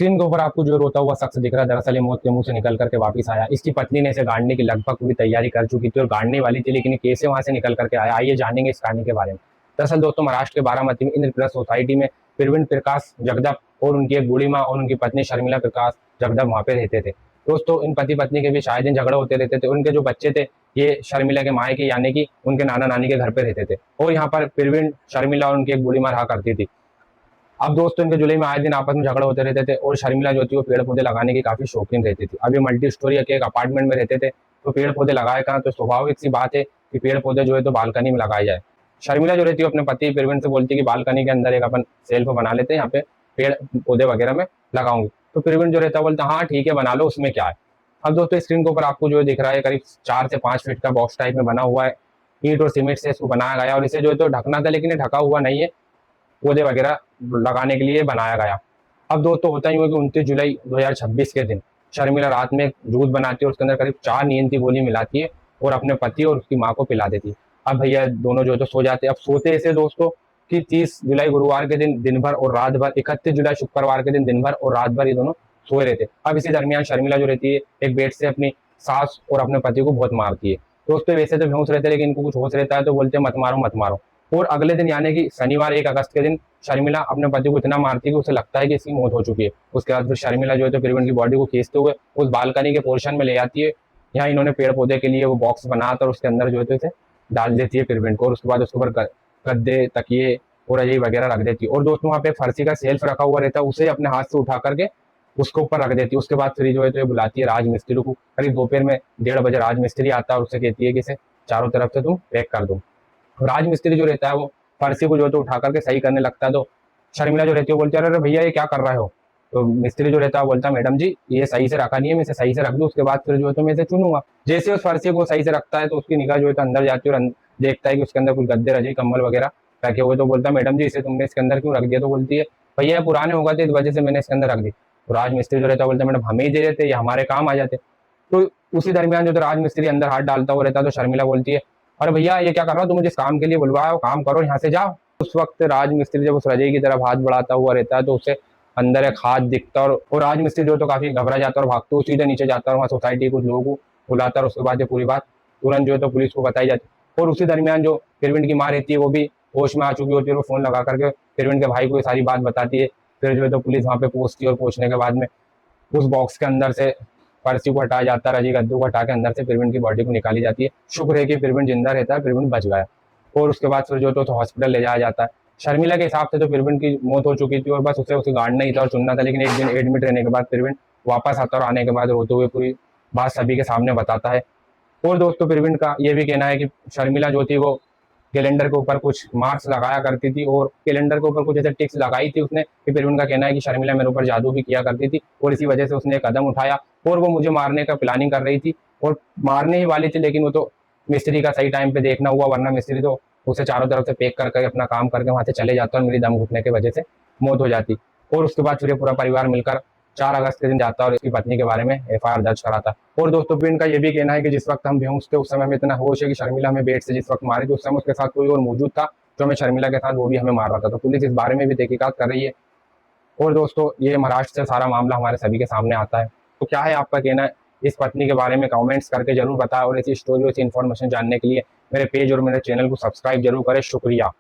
Screen के ऊपर आपको जो रोता हुआ शख्स दिख रहा है, दरअसल ये मौत के मुंह से निकल करके वापस आया। इसकी पत्नी ने इसे गाड़ने की लगभग पूरी तैयारी कर चुकी थी और गाड़ने वाली थी, लेकिन कैसे वहां से निकल करके आया, आइए जानेंगे इस कहानी के बारे में। दरअसल दोस्तों, महाराष्ट्र के बारामती में इंद्रप्रस्थ सोसाइटी में प्रवीण प्रकाश जगदप और उनकी एक बूढ़ी माँ और उनकी पत्नी शर्मिला प्रकाश जगदप वहां पे रहते थे। दोस्तों, इन पति पत्नी के भी शायद दिन झगड़े होते रहते थे। उनके जो बच्चे थे ये शर्मिला के मायके यानी कि उनके नाना नानी के घर पे रहते थे और यहाँ पर प्रवीण, शर्मिला और उनकी एक बूढ़ी माँ रहा करती थी। अब दोस्तों, इनके जुलाई में आए दिन आपस में झगड़े होते रहते थे और शर्मिला जो थी वो पेड़ पौधे लगाने की काफी शौकीन रहती थी। अब ये मल्टी स्टोरी के एक अपार्टमेंट में रहते थे, तो पेड़ पौधे लगाए कहाँ, तो स्वाभाविक सी बात है कि पेड़ पौधे जो है तो बालकनी में लगाए जाए। शर्मिला जो रहती है अपने पति प्रवीण से बोलती है कि बालकनी के अंदर एक अपन सेल्फ बना लेते हैं, यहाँ पे पेड़ पौधे वगैरह में लगाऊंगी। तो प्रवीण जो रहता है बोलता हाँ ठीक है बना लो, उसमें क्या है। अब दोस्तों, स्क्रीन के ऊपर आपको जो दिख रहा है करीब 4 से 5 फीट का बॉक्स टाइप में बना हुआ है। ईंट और सीमेंट से इसको बनाया गया और इसे जो है तो ढकना था, लेकिन ये ढका हुआ नहीं है, पौधे वगैरह लगाने के लिए बनाया गया। अब दोस्तों, होता ही हुआ कि 29 जुलाई 2026 के दिन शर्मिला रात में दूध बनाती है और उसके अंदर करीब 4 नींद की गोली मिलाती है और अपने पति और उसकी माँ को पिला देती है। अब भैया दोनों जो है तो सो जाते हैं। अब सोते ऐसे दोस्तों कि 30 जुलाई गुरुवार के दिन दिन भर और रात भर, 31 जुलाई शुक्रवार के दिन दिन भर और रात भर ये दोनों सोए रहते। अब इसी दरमियान शर्मिला जो रहती है एक बेड से अपनी सास और अपने पति को बहुत मारती है। दोस्तों, वैसे तो बेहोश रहते हैं, लेकिन इनको कुछ होश रहता है तो बोलते हैं मत मारो मत मारो। और अगले दिन यानी कि शनिवार 1 अगस्त के दिन शर्मिला अपने पति को इतना मारती है कि उसे लगता है कि इसकी मौत हो चुकी है। उसके बाद फिर शर्मिला जो है तो प्रवीण की बॉडी को खींचते हुए उस बालकनी के पोर्शन में ले जाती है। यहाँ इन्होंने पेड़ पौधे के लिए वो बॉक्स बनाकर उसके अंदर जो है तो इसे डाल देती है प्रवीण को, और उसके बाद उसके ऊपर गद्दे, तकिए और रजाई वगैरह रख देती है। और दोस्तों, वहाँ पे फर्सी का सेल्फ रखा हुआ रहता है, उसे अपने हाथ से उठा करके उसके ऊपर रख देती है। उसके बाद फिर जो है तो ये बुलाती है राजमिस्त्री को। करीब दोपहर में 1:30 बजे राजमिस्त्री आता है और उसे कहती है कि इसे चारों तरफ से तुम पैक कर दो। राजमिस्त्री जो रहता है वो फर्शी को जो है तो उठा करके सही करने लगता है, तो शर्मिला जो रहती है वो बोलती है अरे भैया ये क्या कर रहे हो। तो मिस्त्री जो रहता है बोलता है मैडम जी ये सही से रखा नहीं है, मैं इसे सही से रख दूं, उसके बाद फिर जो है तो मैं इसे चुनूंगा। जैसे उस फर्शी को सही से रखता है तो उसकी निगाह जो है तो अंदर जाती है और देखता है कि उसके अंदर कुछ गद्दे, रजाई, कंबल वगैरह रखे हुए। तो बोलता है मैडम जी इसे तुमने इसके अंदर क्यों रख दिया। तो बोलती है भैया पुराने हो गए थे इस वजह से मैंने इसके अंदर रख दी। तो राजमिस्त्री जो रहता है बोलता है मैडम हमें ही दे देते, ये हमारे काम आ जाते। तो उसी दरमियान जो तो राजमिस्त्री अंदर हाथ डालता हुआ रहता है, तो शर्मिला बोलती है अरे भैया ये क्या कर रहा हो, तुम जिस काम के लिए बुलवाया हो काम करो, यहाँ से जाओ। उस वक्त राजमिस्त्री जब उस रजाई की तरफ हाथ बढ़ाता हुआ रहता है तो उसे अंदर एक हाथ दिखता है और राजमिस्त्री जो तो काफी घबरा जाता है और भागते हुए सीधे नीचे जाता है। वहाँ सोसाइटी के कुछ लोगों को बुलाता है और उसके बाद ये पूरी बात तुरंत जो है तो पुलिस को बताई जाती है। और उसी दरमियान जो प्रवीण की माँ रहती है वो भी होश में आ चुकी होती है, वो फोन लगा करके प्रवीण के भाई को ये सारी बात बताती है। फिर जो है तो पुलिस वहाँ पे पहुंचती है और पहुंचने के बाद में उस बॉक्स के अंदर से पर्ची को हटाया जाता है, रजी गद्दू को हटा के अंदर से प्रवीण की बॉडी को निकाली जाती है। शुक्र है कि प्रवीण जिंदा रहता है, प्रवीण बच गया। और उसके बाद फिर जो तो हॉस्पिटल ले जाया जाता है। शर्मिला के हिसाब से तो प्रवीण की मौत हो चुकी थी और बस उसे गाड़ना ही था और चुनना था, लेकिन एक दिन एडमिट रहने के बाद प्रवीण वापस आता और आने के बाद रोते हुए पूरी बात सभी के सामने बताता है। और दोस्तों, प्रवीण का ये भी कहना है कि शर्मिला जो थी वो कैलेंडर के ऊपर कुछ मार्क्स लगाया करती थी और कैलेंडर के ऊपर कुछ ऐसे टिक्स लगाई थी उसने कि प्रवीण का कहना है कि शर्मिला मेरे ऊपर जादू भी किया करती थी और इसी वजह से उसने एक कदम उठाया और वो मुझे मारने का प्लानिंग कर रही थी और मारने ही वाली थी, लेकिन वो तो मिस्त्री का सही टाइम पे देखना हुआ, वरना मिस्त्री तो उसे चारों तरफ से पैक करके अपना काम करके वहां से चले जाता और मेरी दम घुटने की वजह से मौत हो जाती। और उसके बाद फिर पूरा परिवार मिलकर 4 अगस्त के दिन जाता और इसकी पत्नी के बारे में एफआईआर दर्ज कराता। और दोस्तों, प्रवीण का ये भी कहना है कि जिस वक्त हम बेहोश थे उस समय हमें इतना होश है कि शर्मिला हमें बेड से जिस वक्त मारी थी उस समय उसके साथ कोई और मौजूद था जो हमें शर्मिला के साथ वो भी हमें मार रहा था। तो पुलिस इस बारे में भी तहकीकात कर रही है। और दोस्तों, ये महाराष्ट्र से सारा मामला हमारे सभी के सामने आता है। तो क्या है आपका कहना है इस पत्नी के बारे में, कमेंट्स करके जरूर बताएं और ऐसी स्टोरी, ऐसी इन्फॉर्मेशन जानने के लिए मेरे पेज और मेरे चैनल को सब्सक्राइब जरूर करें। शुक्रिया।